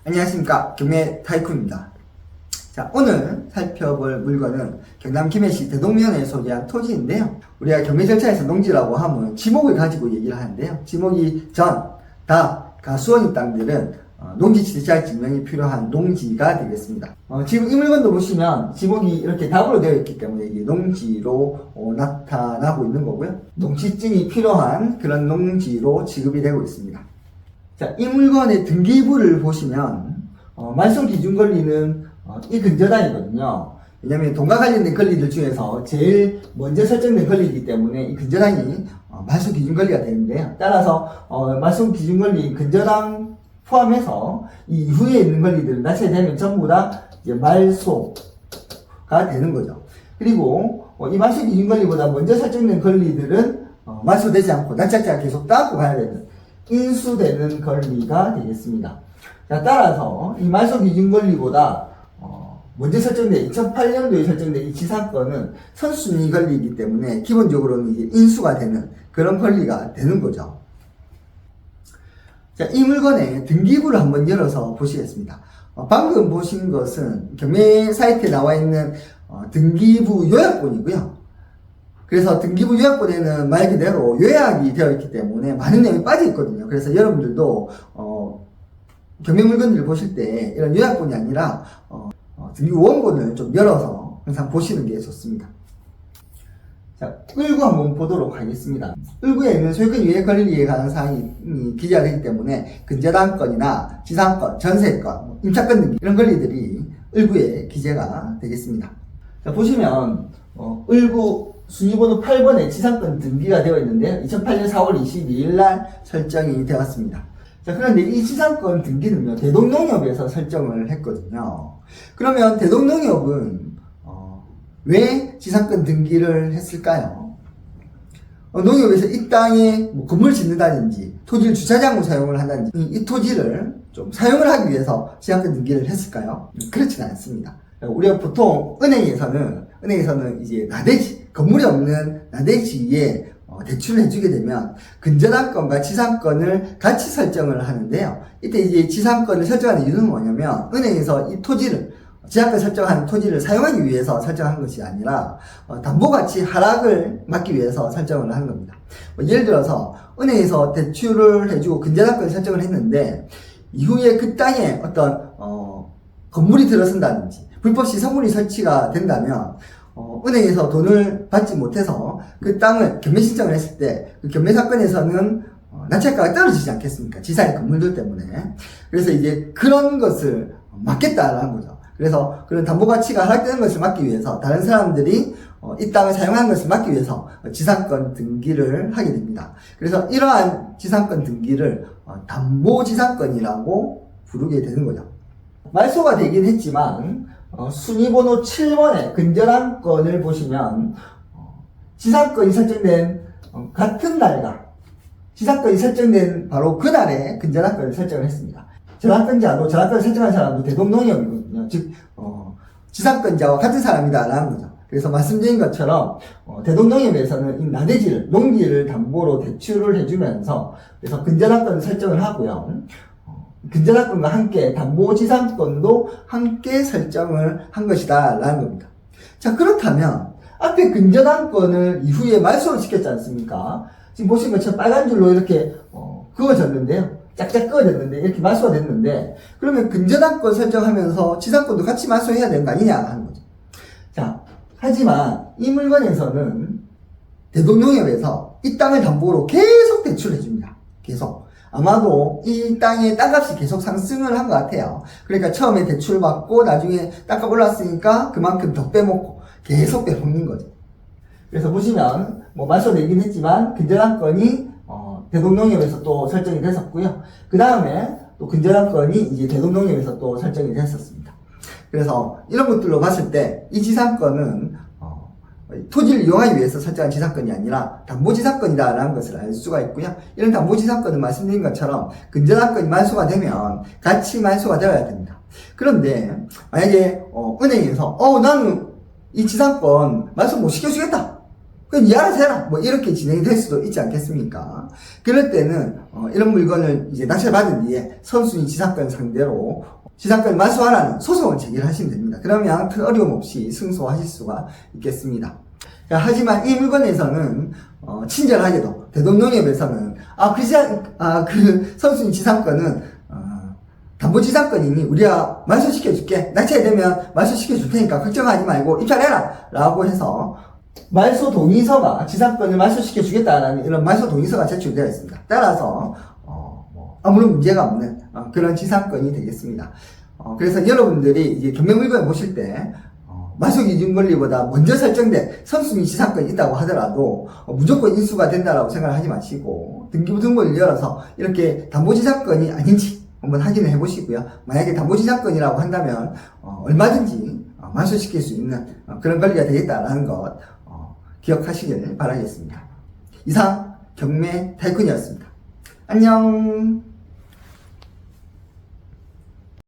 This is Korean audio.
안녕하십니까, 경매 타이쿤입니다. 자, 오늘 살펴볼 물건은 경남 김해시 대동면에 소재한 토지인데요. 우리가 경매 절차에서 농지라고 하면 지목을 가지고 얘기를 하는데요. 지목이 전, 다, 가, 수원이 땅들은 농지 지자체 증명이 필요한 농지가 되겠습니다. 지금 이 물건도 보시면 지목이 이렇게 답으로 되어 있기 때문에 이게 농지로 나타나고 있는 거고요. 농지증이 필요한 그런 농지로 지급이 되고 있습니다. 자, 이 물건의 등기부를 보시면 말소 기준 권리는 이 근저당이거든요. 왜냐면 돈과 관련된 권리들 중에서 제일 먼저 설정된 권리이기 때문에 이 근저당이 말소 기준 권리가 되는데요. 따라서 말소 기준 권리 근저당 포함해서 이 이후에 있는 권리들은 납세되면 전부 다 이제 말소가 되는 거죠. 그리고 이 말소 기준 권리보다 먼저 설정된 권리들은 말소되지 않고 납세자가 계속 따고 가야 되는 인수되는 권리가 되겠습니다. 자, 따라서 이 말소 기준 권리보다 먼저 설정된 2008년도에 설정된 이 지상권은 선순위 권리이기 때문에 기본적으로는 이게 인수가 되는 그런 권리가 되는 거죠. 자, 이 물건의 등기부를 한번 열어서 보시겠습니다. 방금 보신 것은 경매 사이트에 나와 있는 등기부 요약본이고요. 그래서 등기부 요약본에는 말 그대로 요약이 되어 있기 때문에 많은 내용이 빠져 있거든요. 그래서 여러분들도 경매 물건들을 보실 때 이런 요약본이 아니라 등기부 원본을 좀 열어서 항상 보시는 게 좋습니다. 자, 을구 한번 보도록 하겠습니다. 을구에 있는 소유권 이해 권리에 관한 사항이 기재가 되기 때문에 근저당권이나 지상권, 전세권, 임차권 등기 이런 권리들이 을구에 기재가 되겠습니다. 자, 보시면 을구 순위번호 8번에 지상권 등기가 되어 있는데요. 2008년 4월 22일 날 설정이 되었습니다. 자, 그런데 이 지상권 등기는요, 대동농협에서 설정을 했거든요. 그러면 대동농협은 왜 지상권 등기를 했을까요? 농협에서 이 땅에 건물을 짓는다든지 토지를 주차장으로 사용을 한다든지 이 토지를 좀 사용을 하기 위해서 지상권 등기를 했을까요? 그렇지는 않습니다. 우리가 보통 은행에서는 이제 나대지, 건물이 없는 나대지에 대출을 해주게 되면 근저당권과 지상권을 같이 설정을 하는데요. 이때 이제 지상권을 설정하는 이유는 뭐냐면 은행에서 이 토지를 지상권 설정한 토지를 사용하기 위해서 설정한 것이 아니라 담보가치 하락을 막기 위해서 설정을 한 겁니다. 예를 들어서 은행에서 대출을 해주고 근저당권을 설정을 했는데 이후에 그 땅에 어떤 건물이 들어선다든지 불법 시설물이 설치가 된다면 은행에서 돈을 받지 못해서 그 땅을 경매 신청을 했을 때 그 경매 사건에서는 낙찰가가 떨어지지 않겠습니까? 지상의 건물들 때문에. 그래서 이제 그런 것을 막겠다라는 거죠. 그래서 그런 담보 가치가 하락되는 것을 막기 위해서 다른 사람들이 이 땅을 사용하는 것을 막기 위해서 지상권 등기를 하게 됩니다. 그래서 이러한 지상권 등기를 담보지상권이라고 부르게 되는 거죠. 말소가 되긴 했지만 순위번호 7번의 근저당권을 보시면 지상권이 설정된 같은 날과 지상권이 설정된 바로 그날에 근저당권을 설정을 했습니다. 저당권자도 저당권을 설정한 사람도 대동농협이거든요. 즉 지상권자와 같은 사람이다라는 거죠. 그래서 말씀드린 것처럼 대동농협에서는 이 나대지를 농지를 담보로 대출을 해주면서 그래서 근저당권을 설정을 하고요. 근저당권과 함께 담보지상권도 함께 설정을 한 것이다 라는 겁니다. 자, 그렇다면 앞에 근저당권을 이후에 말소를 시켰지 않습니까? 지금 보시는 것처럼 빨간 줄로 이렇게 그어졌는데요. 짝짝 그어졌는데 이렇게 말소가 됐는데 그러면 근저당권 설정하면서 지상권도 같이 말소해야 되는 거 아니냐 하는 거죠. 자, 하지만 이 물건에서는 대동농협에서 이 땅을 담보로 계속 대출해 줍니다. 계속. 아마도 이 땅의 땅값이 계속 상승을 한 것 같아요. 그러니까 처음에 대출 받고 나중에 땅값 올랐으니까 그만큼 더 빼먹고 계속 빼먹는 거죠. 그래서 보시면 말소되긴 했지만 근저당권이 대동농협에서 또 설정이 됐었고요. 그 다음에 또 근저당권이 이제 대동농협에서 또 설정이 됐었습니다. 그래서 이런 것들로 봤을 때 이 지상권은 토지를 이용하기 위해서 설정한 지상권이 아니라 담보지상권이다라는 것을 알 수가 있고요. 이런 담보지상권은 말씀드린 것처럼 근저당권이 말소가 되면 같이 말소가 되어야 됩니다. 그런데 만약에 은행에서 나는 이 지상권 말소 못 시켜주겠다 그럼 니 알아서 해라. 뭐 이렇게 진행이 될 수도 있지 않겠습니까? 그럴 때는 이런 물건을 이제 낙찰받은 뒤에 선순위 지상권 상대로 지상권을 말소하라는 소송을 제기를 하시면 됩니다. 그러면 큰 어려움 없이 승소하실 수가 있겠습니다. 하지만 이 물건에서는 친절하게도 대동농협에서는 그 선순위 지상권은 담보지상권이니 우리가 말소시켜줄게. 낙찰이 되면 말소시켜줄 테니까 걱정하지 말고 입찰해라 라고 해서 말소 동의서가 지상권을 말소시켜주겠다라는 이런 말소 동의서가 제출되어 있습니다. 따라서 아무런 문제가 없는 그런 지상권이 되겠습니다. 그래서 여러분들이 이제 경매물건을 보실 때 말소기준권리보다 먼저 설정된 선순위 지상권이 있다고 하더라도 무조건 인수가 된다라고 생각을 하지 마시고 등기부 등본을 열어서 이렇게 담보지상권이 아닌지 한번 확인을 해보시고요. 만약에 담보지상권이라고 한다면 얼마든지 말소시킬 수 있는 그런 권리가 되겠다라는 것 기억하시길 바라겠습니다. 이상 경매 타이쿤이었습니다. 안녕.